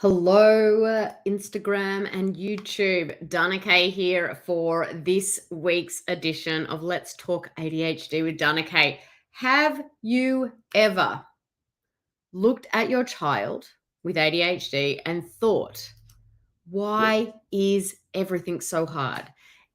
Hello, Instagram and YouTube. Dana Kay here for this week's edition of Let's Talk ADHD with Dana Kay. Have you ever looked at your child with ADHD and thought, why is everything so hard?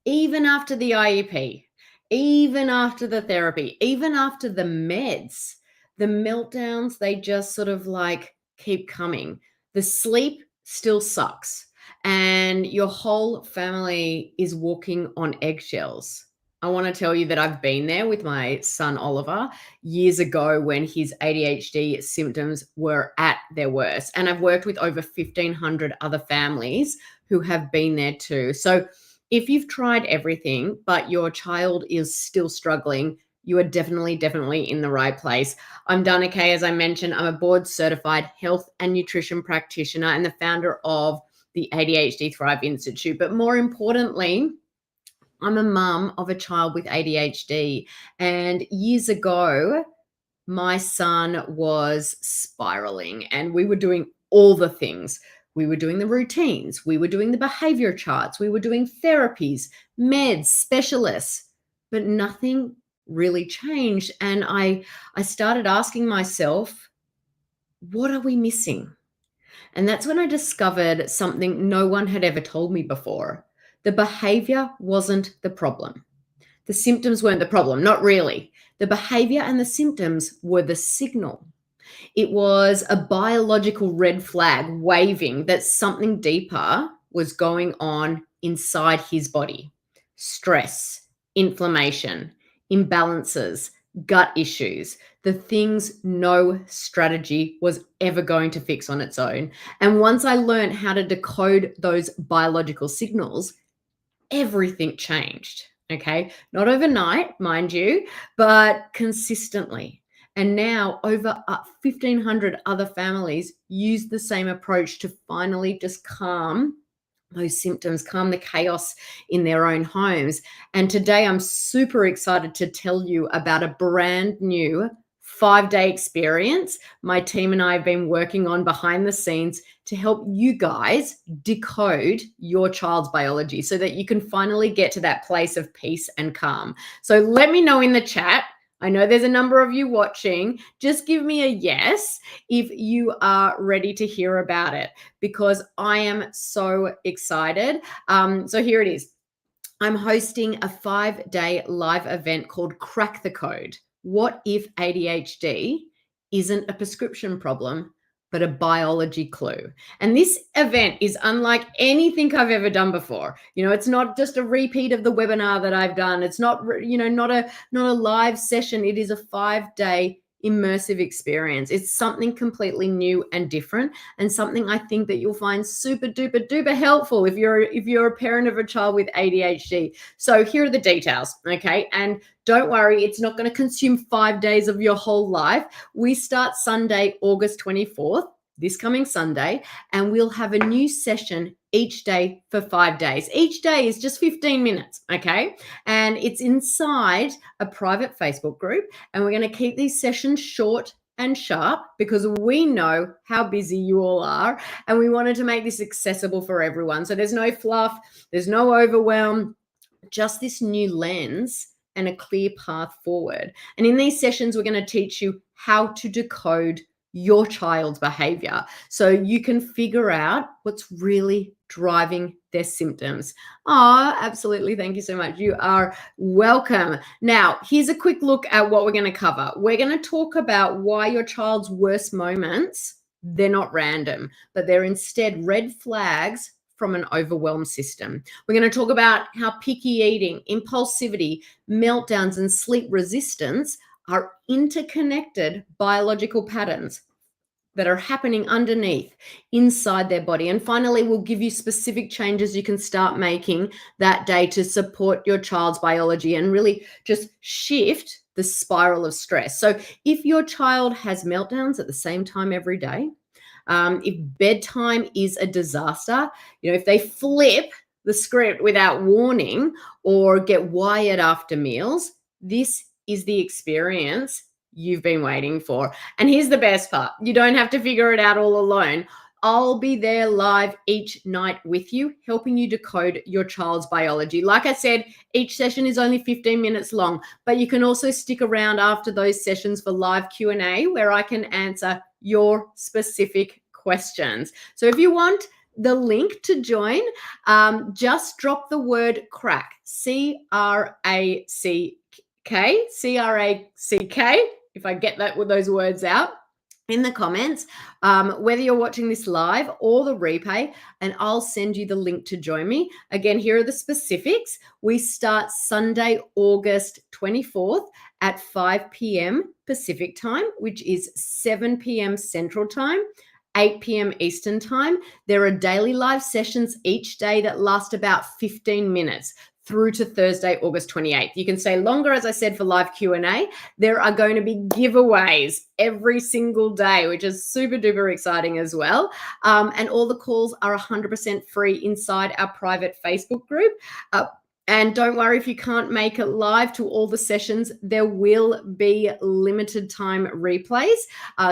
Even after the IEP, even after the therapy, even after the meds, the meltdowns, they just sort of like keep coming. The sleep still sucks, and your whole family is walking on eggshells. I want to tell you that I've been there with my son Oliver years ago when his ADHD symptoms were at their worst. And I've worked with over 1,500 other families who have been there too. So if you've tried everything, but your child is still struggling, you are definitely in the right place. I'm Dana Kay, as I mentioned. I'm a board certified health and nutrition practitioner and the founder of the ADHD Thrive Institute. But more importantly, I'm a mum of a child with ADHD. And years ago, my son was spiraling and we were doing all the things. We were doing the routines, we were doing the behavior charts, we were doing therapies, meds, specialists, but nothing really changed. And I started asking myself, what are we missing? And that's when I discovered something no one had ever told me before. The behavior wasn't the problem. The symptoms weren't the problem, not really. The behavior and the symptoms were the signal. It was a biological red flag waving that something deeper was going on inside his body. Stress, inflammation, imbalances, gut issues, the things no strategy was ever going to fix on its own. And once I learned how to decode those biological signals, everything changed. Okay. Not overnight, mind you, but consistently. And now over 1,500 other families use the same approach to finally just calm those symptoms, calm the chaos in their own homes. And today I'm super excited to tell you about a brand new 5-day experience my team and I have been working on behind the scenes to help you guys decode your child's biology so that you can finally get to that place of peace and calm. So let me know in the chat. I know there's a number of you watching. Just give me a yes if you are ready to hear about it, because I am so excited. So here it is. I'm hosting a 5-day live event called Crack the Code. What if ADHD isn't a prescription problem, but a biology clue? And this event is unlike anything I've ever done before. You know, it's not just a repeat of the webinar that I've done. It's not, not a live session. It is a 5-day immersive experience. It's something completely new and different, and something I think that you'll find super duper helpful if you're a parent of a child with ADHD. So here are the details, okay? And don't worry, it's not going to consume 5 days of your whole life. We start Sunday, August 24th, this coming Sunday, and we'll have a new session each day for 5 days. Each day is just 15 minutes, okay? And it's inside a private Facebook group, and we're going to keep these sessions short and sharp because we know how busy you all are, and we wanted to make this accessible for everyone. So there's no fluff, there's no overwhelm, just this new lens and a clear path forward. And in these sessions, we're going to teach you how to decode your child's behavior so you can figure out what's really driving their symptoms. Oh, absolutely. Thank you so much. You are welcome. Now, here's a quick look at what we're going to cover. We're going to talk about why your child's worst moments, they're not random, but they're instead red flags from an overwhelmed system. We're going to talk about how picky eating, impulsivity, meltdowns, and sleep resistance are interconnected biological patterns that are happening underneath inside their body. And finally, we'll give you specific changes you can start making that day to support your child's biology and really just shift the spiral of stress. So if your child has meltdowns at the same time every day, if bedtime is a disaster, if they flip the script without warning or get wired after meals, this is the experience you've been waiting for. And here's the best part. You don't have to figure it out all alone. I'll be there live each night with you, helping you decode your child's biology. Like I said, each session is only 15 minutes long, but you can also stick around after those sessions for live Q&A where I can answer your specific questions. So if you want the link to join, just drop the word crack, C-R-A-C-K, if I get that with those words out, in the comments, whether you're watching this live or the replay, and I'll send you the link to join me. Again, here are the specifics. We start Sunday, August 24th at 5 p.m. Pacific time, which is 7 p.m. Central time, 8 p.m. Eastern time. There are daily live sessions each day that last about 15 minutes through to Thursday, August 28th. You can stay longer, as I said, for live Q&A. There are going to be giveaways every single day, which is super duper exciting as well. And all the calls are 100% free inside our private Facebook group. And don't worry if you can't make it live to all the sessions, there will be limited time replays.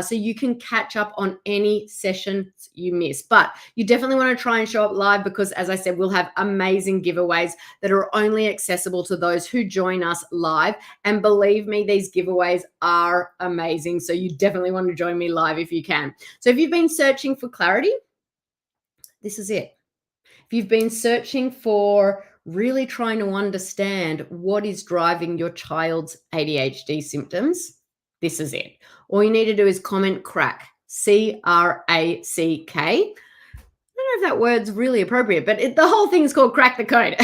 So you can catch up on any sessions you miss. But you definitely want to try and show up live because, as I said, we'll have amazing giveaways that are only accessible to those who join us live. And believe me, these giveaways are amazing. So you definitely want to join me live if you can. So if you've been searching for clarity, this is it. If you've been searching for really trying to understand what is driving your child's ADHD symptoms, this is it. All you need to do is comment crack, C-R-A-C-K. I don't know if that word's really appropriate, but the whole thing's called Crack the Code.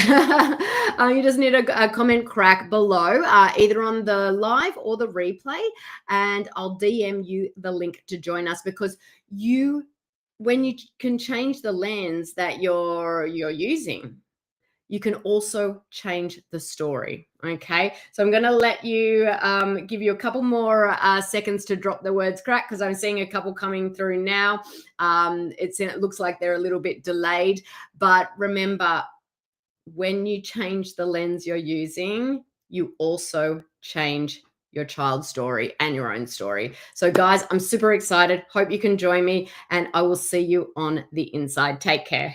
You just need a comment crack below, either on the live or the replay, and I'll DM you the link to join us because when you can change the lens that you're using, you can also change the story. Okay, so I'm going to let you give you a couple more seconds to drop the words crack because I'm seeing a couple coming through now. It looks like they're a little bit delayed, but remember, when you change the lens you're using, you also change your child's story and your own story. So guys, I'm super excited. Hope you can join me and I will see you on the inside. Take care.